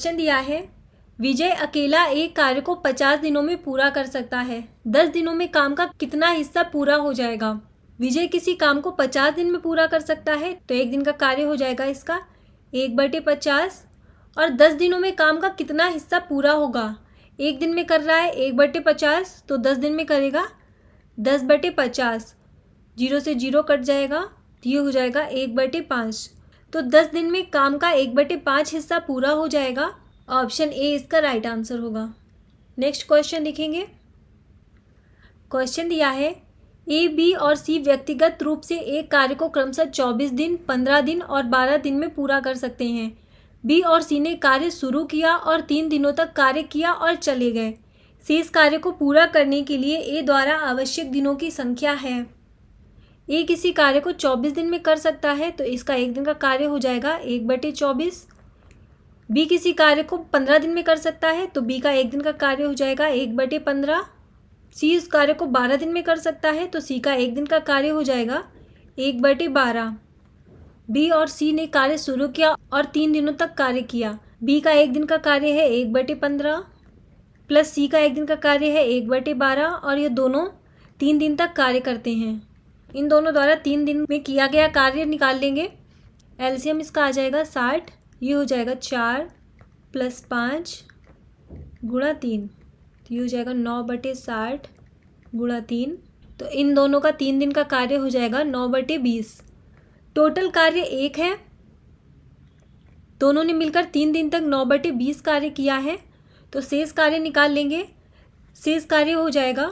Question दिया है, विजय अकेला एक कार्य को 50 दिनों में पूरा कर सकता है। 10 दिनों में काम का कितना हिस्सा पूरा हो जाएगा? विजय किसी काम को 50 दिन में पूरा कर सकता है, तो एक दिन का कार्य हो जाएगा इसका 1/50। और 10 दिनों में काम का कितना हिस्सा पूरा होगा? एक दिन में कर रहा है 1/50, तो 10 दिन में करेगा 10/50। 0 से 0 कट जाएगा, तो ये हो जाएगा 1/5। तो 10 दिन में काम का 1/5 हिस्सा पूरा हो जाएगा। ऑप्शन ए इसका राइट आंसर होगा। नेक्स्ट क्वेश्चन देखेंगे। क्वेश्चन दिया है, ए, बी और सी व्यक्तिगत रूप से एक कार्य को क्रमशः 24 दिन, 15 दिन और 12 दिन में पूरा कर सकते हैं। बी और सी ने कार्य शुरू किया और 3 दिनों तक कार्य किया और चले गए। शेष कार्य को पूरा करने के लिए ए द्वारा आवश्यक दिनों की संख्या है। ए किसी कार्य को 24 दिन में कर सकता है, तो इसका एक दिन का कार्य हो जाएगा 1/24। बी किसी कार्य को 15 दिन में कर सकता है, तो बी का एक दिन का कार्य हो जाएगा 1/15। सी उस कार्य को 12 दिन में कर सकता है, तो सी का एक दिन का कार्य हो जाएगा 1/12। बी और सी ने कार्य शुरू किया और 3 दिनों तक कार्य किया। बी का एक दिन का कार्य है 1/15 प्लस सी का एक दिन का कार्य है 1/12, और ये दोनों 3 दिन तक कार्य करते हैं। इन दोनों द्वारा 3 दिन में किया गया कार्य निकाल लेंगे। एलसीएम इसका आ जाएगा 60। ये हो जाएगा 4 + 5 × 3, तो ये हो जाएगा 9/60 × 3। तो इन दोनों का 3 दिन का कार्य हो जाएगा 9/20। टोटल कार्य 1 है। दोनों ने मिलकर 3 दिन तक 9/20 कार्य किया है, तो शेष कार्य निकाल लेंगे। शेष कार्य हो जाएगा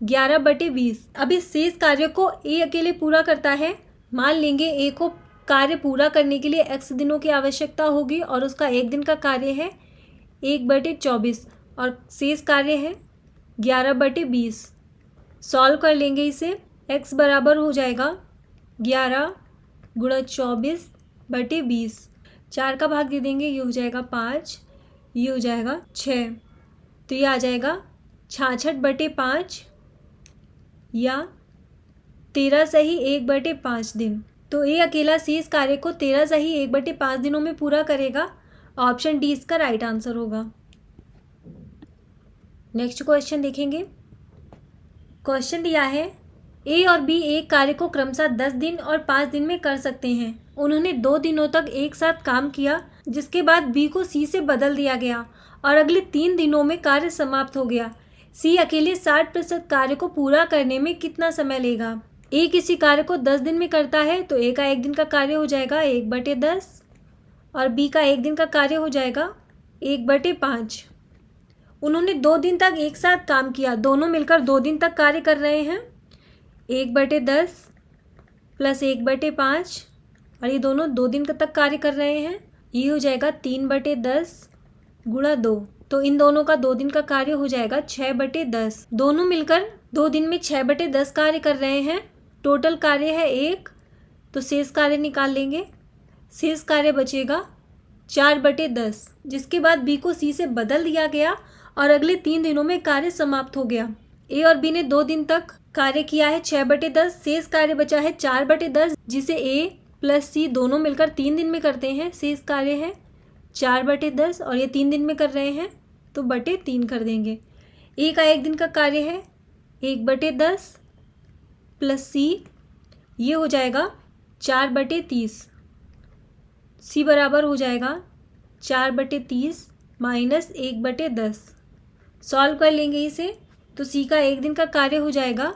11/20। अब इस शेष कार्य को ए अकेले पूरा करता है। मान लेंगे ए को कार्य पूरा करने के लिए x दिनों की आवश्यकता होगी और उसका एक दिन का कार्य है 1/24 और शेष कार्य है 11/20। सॉल्व कर लेंगे इसे। x बराबर हो जाएगा 11 × 24/20। 4 का भाग दे देंगे, ये हो जाएगा 5, ये हो जाएगा 6, तो ये आ जाएगा 66/5 या 13 सही 1/5 दिन। तो ए अकेला शेष कार्य को 13 सही 1/5 दिनों में पूरा करेगा। ऑप्शन डी इसका राइट आंसर होगा। नेक्स्ट क्वेश्चन देखेंगे। क्वेश्चन दिया है, ए और बी एक कार्य को क्रमशः 10 दिन और 5 दिन में कर सकते हैं। उन्होंने 2 दिनों तक एक साथ काम किया, जिसके बाद बी को सी से बदल दिया गया और अगले 3 दिनों में कार्य समाप्त हो गया। सी अकेले 60% कार्य को पूरा करने में कितना समय लेगा? ए किसी कार्य को 10 दिन में करता है, तो ए का एक दिन का कार्य हो जाएगा 1/10 और बी का एक दिन का कार्य हो जाएगा 1/5। उन्होंने 2 दिन तक एक साथ काम किया। दोनों मिलकर 2 दिन तक कार्य कर रहे हैं। 1/10 + 1/5 और ये दोनों 2 दिन तक कार्य कर रहे हैं। ये हो जाएगा 3/10 × 2। तो इन दोनों का 2 दिन का कार्य हो जाएगा 6/10। दोनों मिलकर 2 दिन में 6/10 कार्य कर रहे हैं। टोटल कार्य है 1, तो शेष कार्य निकाल लेंगे। शेष कार्य बचेगा 4/10, जिसके बाद बी को सी से बदल दिया गया और अगले 3 दिनों में कार्य समाप्त हो गया। ए और बी ने 2 दिन तक कार्य किया है 6/10। शेष कार्य बचा है 4/10, जिसे ए + सी दोनों मिलकर 3 दिन में करते हैं। शेष कार्य है 4/10 और ये 3 दिन में कर रहे हैं, तो /3 कर देंगे। ए का एक दिन का कार्य है 1/10 + सी, ये हो जाएगा 4/30। सी बराबर हो जाएगा 4/30 - 1/10। सॉल्व कर लेंगे इसे, तो सी का एक दिन का कार्य हो जाएगा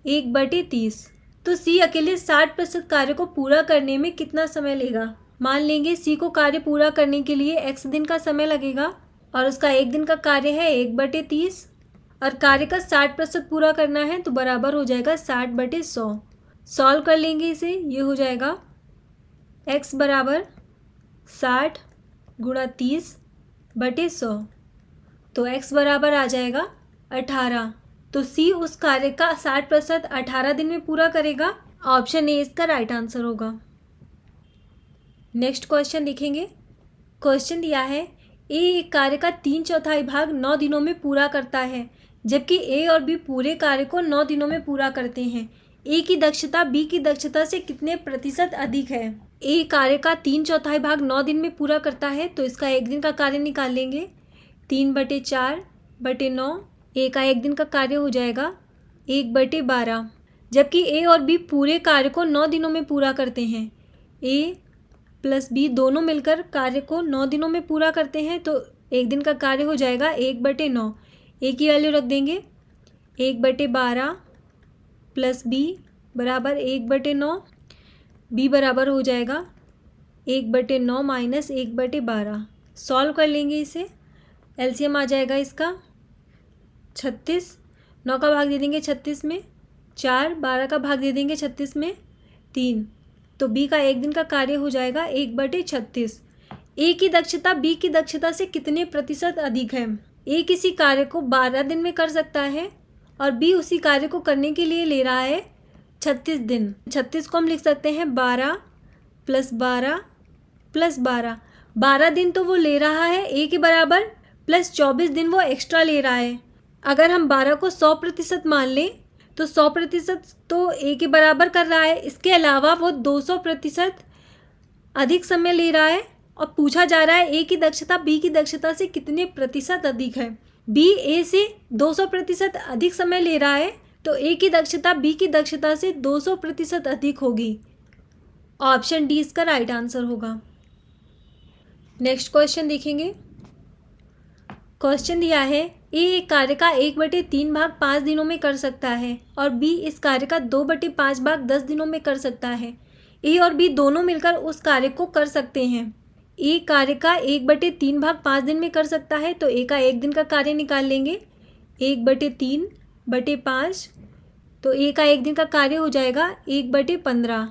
1/30। तो सी अकेले 60% कार्य को पूरा करने में कितना समय लेगा? मान लेंगे सी को कार्य पूरा करने के लिए x दिन का समय लगेगा और उसका एक दिन का कार्य है 1/30 और कार्य का 60% पूरा करना है, तो बराबर हो जाएगा 60/100। सॉल्व कर लेंगे इसे। ये हो जाएगा x बराबर 60 × 30/100, तो x बराबर आ जाएगा 18। तो सी उस कार्य का 60% 18 दिन में पूरा करेगा। ऑप्शन ए इसका राइट आंसर होगा। नेक्स्ट क्वेश्चन देखेंगे। क्वेश्चन दिया है, ए एक कार्य का 3/4 भाग 9 दिनों में पूरा करता है, जबकि ए और बी पूरे कार्य को 9 दिनों में पूरा करते हैं। ए की दक्षता बी की दक्षता से कितने प्रतिशत अधिक है। ए कार्य का 3/4 भाग 9 दिन में पूरा करता है, तो इसका 1 दिन का कार्य निकाल लेंगे। 3/4/9, ए का 1 दिन का कार्य हो जाएगा 1/12। जबकि ए और बी पूरे कार्य को 9 दिनों में पूरा करते हैं। ए प्लस बी दोनों मिलकर कार्य को 9 दिनों में पूरा करते हैं, तो 1 दिन का कार्य हो जाएगा 1/9। ए की वैल्यू रख देंगे 1/12 प्लस बी बराबर 1/9। बी बराबर हो जाएगा 1/9 माइनस 1/12। सॉल्व कर लेंगे इसे, एलसीएम आ जाएगा इसका 36। 9 का भाग दे देंगे 36 में 4, 12 का भाग दे देंगे 36 में 3, तो बी का 1 दिन का कार्य हो जाएगा 1/36। ए की दक्षता बी की दक्षता से कितने प्रतिशत अधिक है। ए किसी कार्य को 12 दिन में कर सकता है और बी उसी कार्य को करने के लिए ले रहा है 36 दिन। 36 को हम लिख सकते हैं 12 + 12 + 12। 12 दिन तो वो ले रहा है ए के बराबर, प्लस 24 दिन वो एक्स्ट्रा ले रहा है। अगर हम 12 को 100% मान लें तो 100% तो ए के बराबर कर रहा है, इसके अलावा वो 200% अधिक समय ले रहा है। और पूछा जा रहा है ए की दक्षता बी की दक्षता से कितने प्रतिशत अधिक है। बी ए से 200% अधिक समय ले रहा है, तो ए की दक्षता बी की दक्षता से 200% अधिक होगी। ऑप्शन डी इसका राइट आंसर होगा। नेक्स्ट क्वेश्चन देखेंगे। क्वेश्चन दिया है ए एक कार्य का 1/3 भाग 5 दिनों में कर सकता है और बी इस कार्य का 2/5 भाग 10 दिनों में कर सकता है। ए और बी दोनों मिलकर उस कार्य को कर सकते हैं। ए कार्य का 1/3 भाग 5 दिन में कर सकता है, तो ए का 1 दिन का कार्य निकाल लेंगे 1/3/5, तो ए का 1 दिन का कार्य हो जाएगा 1/15।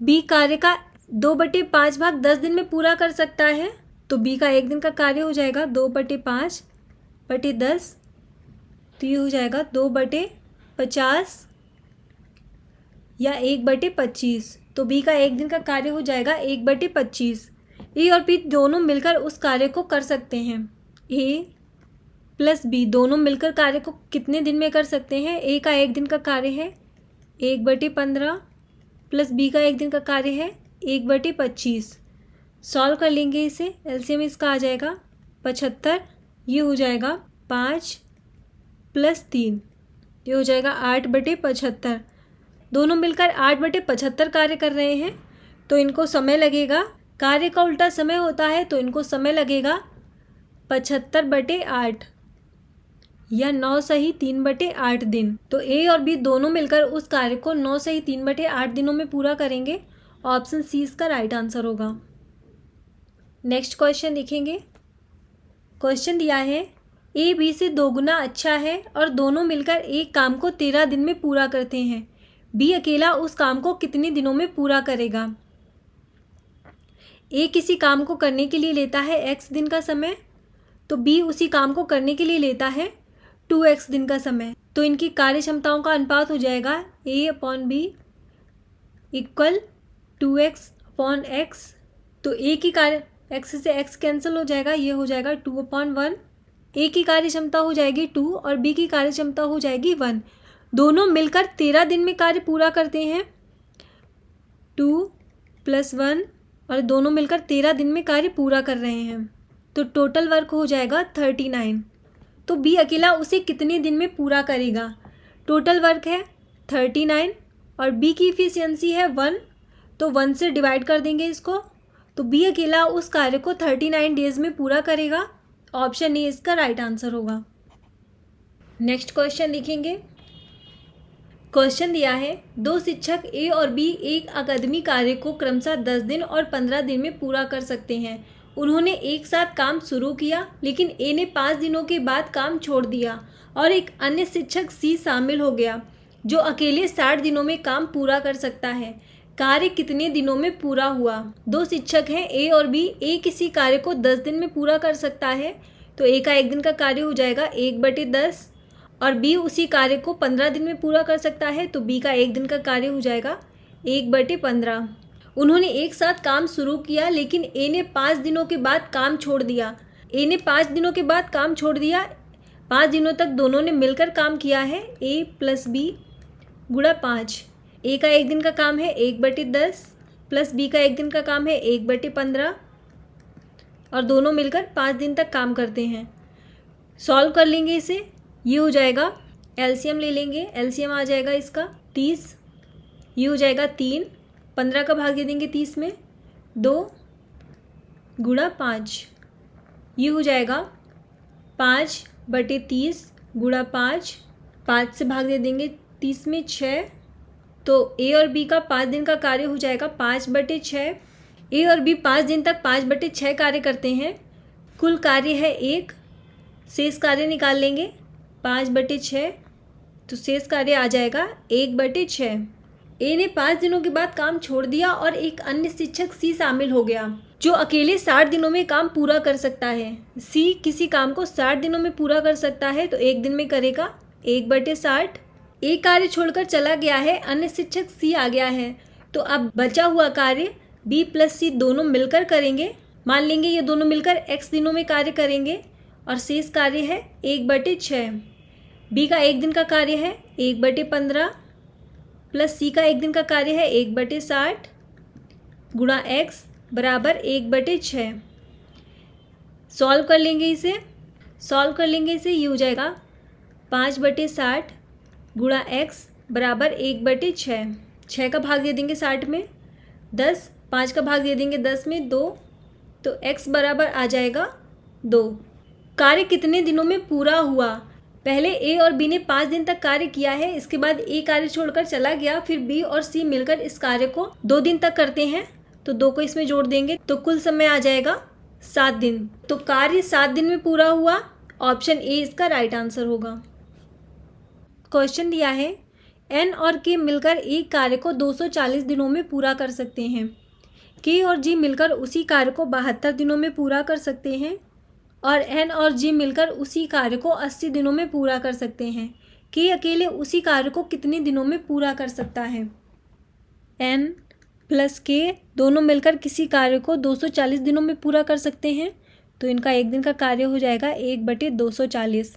बी कार्य का 2/5 भाग 10 दिन में पूरा कर सकता है, तो बी का 1 दिन का कार्य हो जाएगा 2/5/10, तो ये हो जाएगा 2/50 या 1/25, तो बी का 1 दिन का कार्य हो जाएगा 1/25। ए और बी दोनों मिलकर उस कार्य को कर सकते हैं। ए प्लस बी दोनों मिलकर कार्य को कितने दिन में कर सकते हैं। ए का 1 दिन का कार्य है 1/15 प्लस बी का 1 दिन का कार्य है 1/25। सॉल्व कर लेंगे इसे, एलसीएम इसका आ जाएगा 75। ये हो जाएगा 5 + 3, ये हो जाएगा 8/75। दोनों मिलकर 8/75 कार्य कर रहे हैं, तो इनको समय लगेगा, कार्य का उल्टा समय होता है, तो इनको समय लगेगा 75/8 या 9 सही 3/8 दिन। तो ए और बी दोनों मिलकर उस कार्य को 9 सही 3/8 दिनों में पूरा करेंगे। ऑप्शन सी इसका राइट आंसर होगा। नेक्स्ट क्वेश्चन देखेंगे। क्वेश्चन दिया है ए बी से 2 गुना अच्छा है और दोनों मिलकर एक काम को 13 दिन में पूरा करते हैं। बी अकेला उस काम को कितने दिनों में पूरा करेगा। ए किसी काम को करने के लिए लेता है x दिन का समय, तो बी उसी काम को करने के लिए लेता है 2x दिन का समय। तो इनकी कार्य क्षमताओं का अनुपात हो जाएगा A/B = 2x/x। तो ए की कार्य x से x कैंसिल हो जाएगा, ये हो जाएगा 2/1। ए की कार्य क्षमता हो जाएगी 2 और बी की कार्य क्षमता हो जाएगी 1। दोनों मिलकर 13 दिन में कार्य पूरा करते हैं। 2 + 1 और दोनों मिलकर 13 दिन में कार्य पूरा कर रहे हैं, तो टोटल वर्क हो जाएगा 39। तो बी अकेला उसे कितने दिन में पूरा करेगा। टोटल वर्क है 39 और बी की इफिशियंसी है 1, तो 1 से डिवाइड कर देंगे इसको, तो बी अकेला उस कार्य को 39 डेज में पूरा करेगा। ऑप्शन ए इसका राइट आंसर होगा। नेक्स्ट क्वेश्चन देखेंगे। क्वेश्चन दिया है 2 शिक्षक ए और बी एक अकादमी कार्य को क्रमशः 10 दिन और 15 दिन में पूरा कर सकते हैं। उन्होंने एक साथ काम शुरू किया, लेकिन ए ने 5 दिनों के बाद काम छोड़ दिया और एक अन्य शिक्षक सी शामिल हो गया, जो अकेले 60 दिनों में काम पूरा कर सकता है। कार्य कितने दिनों में पूरा हुआ। 2 शिक्षक हैं ए और बी। ए किसी कार्य को 10 दिन में पूरा कर सकता है, तो ए का 1 दिन का कार्य हो जाएगा 1/10 और बी उसी कार्य को 15 दिन में पूरा कर सकता है, तो बी का 1 दिन का कार्य हो जाएगा 1/15। उन्होंने एक साथ काम शुरू किया, लेकिन ए ने 5 दिनों के बाद काम छोड़ दिया। ए ने 5 दिनों के बाद काम छोड़ दिया। 5 दिनों तक दोनों ने मिलकर काम किया है। ए + बी गुणा 5। ए का 1 दिन का काम है 1/10 प्लस बी का 1 दिन का काम है 1/15 और दोनों मिलकर 5 दिन तक काम करते हैं। सॉल्व कर लेंगे इसे, ये हो जाएगा, एलसीएम ले लेंगे, एलसीएम आ जाएगा इसका 30, ये हो जाएगा 3, 15 का भाग दे देंगे 30 में, 2 गुणा 5, ये हो जाएगा 5/30 गुणा 5, 5 से भाग दे देंगे 30 में 6, तो ए और बी का 5 दिन का कार्य हो जाएगा 5/6। ए और बी 5 दिन तक 5/6 कार्य करते हैं, कुल कार्य है 1, शेष कार्य निकाल लेंगे 5/6, तो शेष कार्य आ जाएगा 1/6। ए ने 5 दिनों के बाद काम छोड़ दिया और एक अन्य शिक्षक सी शामिल हो गया जो अकेले 60 दिनों में काम पूरा कर सकता है। सी किसी काम को 60 दिनों में पूरा कर सकता है तो 1 दिन में करेगा 1/60। ए कार्य छोड़कर चला गया है, अन्य शिक्षक सी आ गया है, तो अब बचा हुआ कार्य बी प्लस सी दोनों मिलकर करेंगे। मान लेंगे ये दोनों मिलकर x दिनों में कार्य करेंगे और शेष कार्य है 1/6। बी का 1 दिन का कार्य है 1/15 प्लस सी का 1 दिन का कार्य है 1/60 गुणा x बराबर 1/6। सॉल्व कर लेंगे इसे, ये हो जाएगा 5/60 गुणा x बराबर 1/6। 6 का भाग दे देंगे 60 में, 10, 5 का भाग दे देंगे 10 में, 2, तो x बराबर आ जाएगा 2। कार्य कितने दिनों में पूरा हुआ? पहले ए और बी ने 5 दिन तक कार्य किया है, इसके बाद ए कार्य छोड़कर चला गया, फिर बी और सी मिलकर इस कार्य को 2 दिन तक करते हैं, तो 2 को इसमें जोड़ देंगे तो कुल समय आ जाएगा 7 दिन। तो कार्य 7 दिन में पूरा हुआ, ऑप्शन ए इसका राइट आंसर होगा। क्वेश्चन दिया है एन और के मिलकर एक कार्य को 240 दिनों में पूरा कर सकते हैं। के और जी मिलकर उसी कार्य को 72 दिनों में पूरा कर सकते हैं और एन और जी मिलकर उसी कार्य को 80 दिनों में पूरा कर सकते हैं। के अकेले उसी कार्य को कितने दिनों में पूरा कर सकता है? एन प्लस के दोनों मिलकर किसी कार्य को 240 दिनों में पूरा कर सकते हैं, तो इनका 1 दिन का कार्य हो जाएगा 1/240।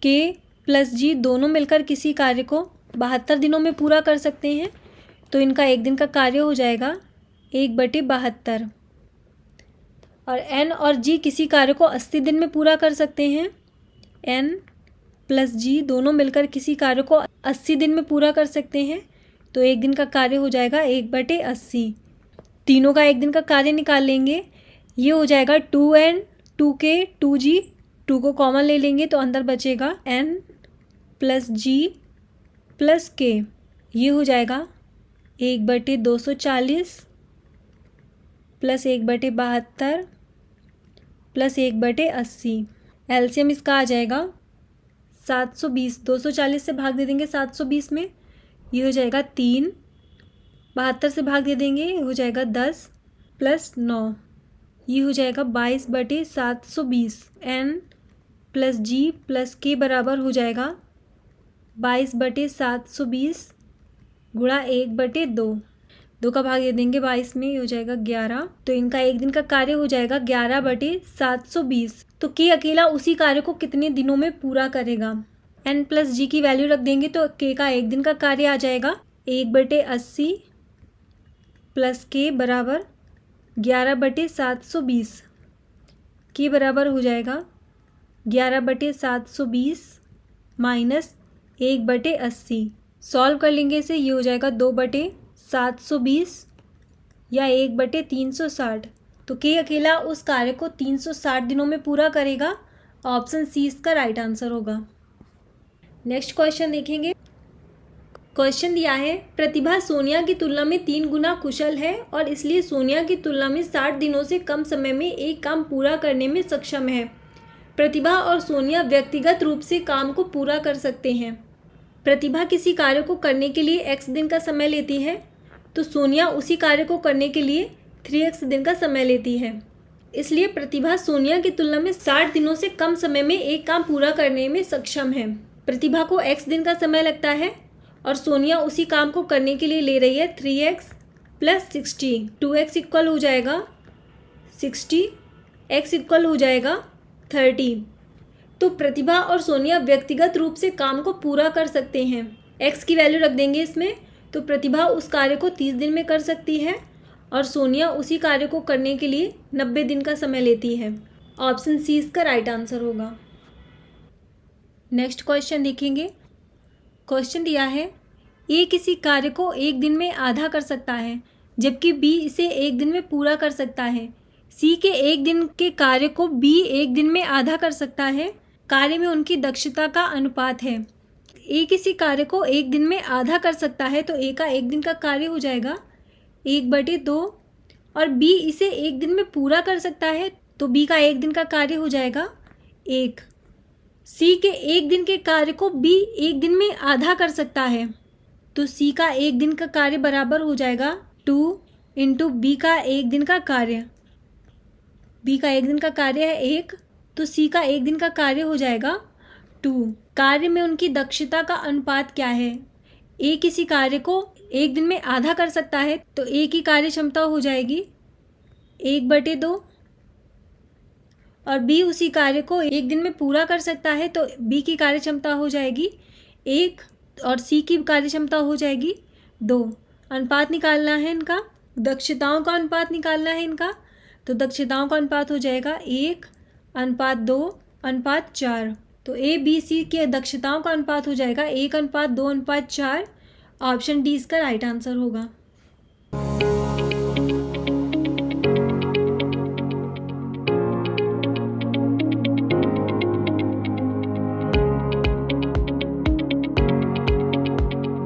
के प्लस जी दोनों मिलकर किसी कार्य को 72 दिनों में पूरा कर सकते हैं, तो इनका 1 दिन का कार्य हो जाएगा 1/72। और एन और जी किसी कार्य को 80 दिन में पूरा कर सकते हैं। एन प्लस जी दोनों मिलकर किसी कार्य को 80 दिन में पूरा कर सकते हैं, तो 1 दिन का कार्य हो जाएगा 1/80। तीनों का 1 दिन का कार्य निकाल लेंगे, ये हो जाएगा 2n 2k 2g, 2 को कॉमन ले लेंगे तो अंदर बचेगा n प्लस जी प्लस के, ये हो जाएगा 1/240 प्लस 1/72 प्लस 1/80। एलसीएम इसका आ जाएगा 720। 240 से भाग दे देंगे 720 में, ये हो जाएगा 3। 72 से भाग दे देंगे, ये हो जाएगा 10 प्लस 9, ये हो जाएगा 22/720। एन प्लस जी प्लस के बराबर हो जाएगा 22/720 गुणा 1/2। 2 का भाग दे देंगे 22 में, ये हो जाएगा 11। तो इनका 1 दिन का कार्य हो जाएगा 11/720। तो के अकेला उसी कार्य को कितने दिनों में पूरा करेगा? एन प्लस जी की वैल्यू रख देंगे तो के का 1 दिन का कार्य आ जाएगा 1/80 प्लस के बराबर 11/720। के बराबर हो जाएगा 11/720 माइनस 1/80। सॉल्व कर लेंगे इसे, ये हो जाएगा 2/720 या 1/360। तो के अकेला उस कार्य को 360 दिनों में पूरा करेगा, ऑप्शन सी इसका राइट आंसर होगा। नेक्स्ट क्वेश्चन देखेंगे। क्वेश्चन दिया है प्रतिभा सोनिया की तुलना में 3 गुना कुशल है और इसलिए सोनिया की तुलना में 60 दिनों से कम समय में एक काम पूरा करने में सक्षम है। प्रतिभा और सोनिया व्यक्तिगत रूप से काम को पूरा कर सकते हैं। प्रतिभा किसी कार्य को करने के लिए x दिन का समय लेती है, तो सोनिया उसी कार्य को करने के लिए 3x दिन का समय लेती है। इसलिए प्रतिभा सोनिया की तुलना में 60 दिनों से कम समय में एक काम पूरा करने में सक्षम है। प्रतिभा को x दिन का समय लगता है और सोनिया उसी काम को करने के लिए ले रही है 3x प्लस 60। 2x इक्वल हो जाएगा 60, x इक्वल हो जाएगा 30। तो प्रतिभा और सोनिया व्यक्तिगत रूप से काम को पूरा कर सकते हैं। एक्स की वैल्यू रख देंगे इसमें, तो प्रतिभा उस कार्य को 30 दिन में कर सकती है और सोनिया उसी कार्य को करने के लिए 90 दिन का समय लेती है। ऑप्शन सी इसका राइट आंसर होगा। नेक्स्ट क्वेश्चन देखेंगे। क्वेश्चन दिया है ए किसी कार्य को 1 दिन में आधा कर सकता है जबकि बी इसे 1 दिन में पूरा कर सकता है। सी के 1 दिन के कार्य को बी 1 दिन में आधा कर सकता है। कार्य में उनकी दक्षता का अनुपात है। ए किसी कार्य को 1 दिन में आधा कर सकता है तो ए का 1 दिन का कार्य हो जाएगा 1/2 और बी इसे 1 दिन में पूरा कर सकता है तो बी का 1 दिन का कार्य हो जाएगा 1। सी के 1 दिन के कार्य को बी 1 दिन में आधा कर सकता है तो सी का 1 दिन का कार्य बराबर हो जाएगा 2 इंटू बी का 1 दिन का कार्य। बी का 1 दिन का कार्य है 1 तो सी का 1 दिन का कार्य हो जाएगा 2। कार्य में उनकी दक्षता का अनुपात क्या है? ए किसी कार्य को 1 दिन में आधा कर सकता है तो ए की कार्य क्षमता हो जाएगी 1/2 और बी उसी कार्य को 1 दिन में पूरा कर सकता है तो बी की कार्य क्षमता हो जाएगी 1 और सी की कार्य क्षमता हो जाएगी 2। अनुपात निकालना है इनका, दक्षताओं का अनुपात निकालना है इनका, तो दक्षताओं का अनुपात हो जाएगा 1:2:4। तो ए बी सी के दक्षताओं का अनुपात हो जाएगा 1:2:4। ऑप्शन डी इसका राइट आंसर होगा।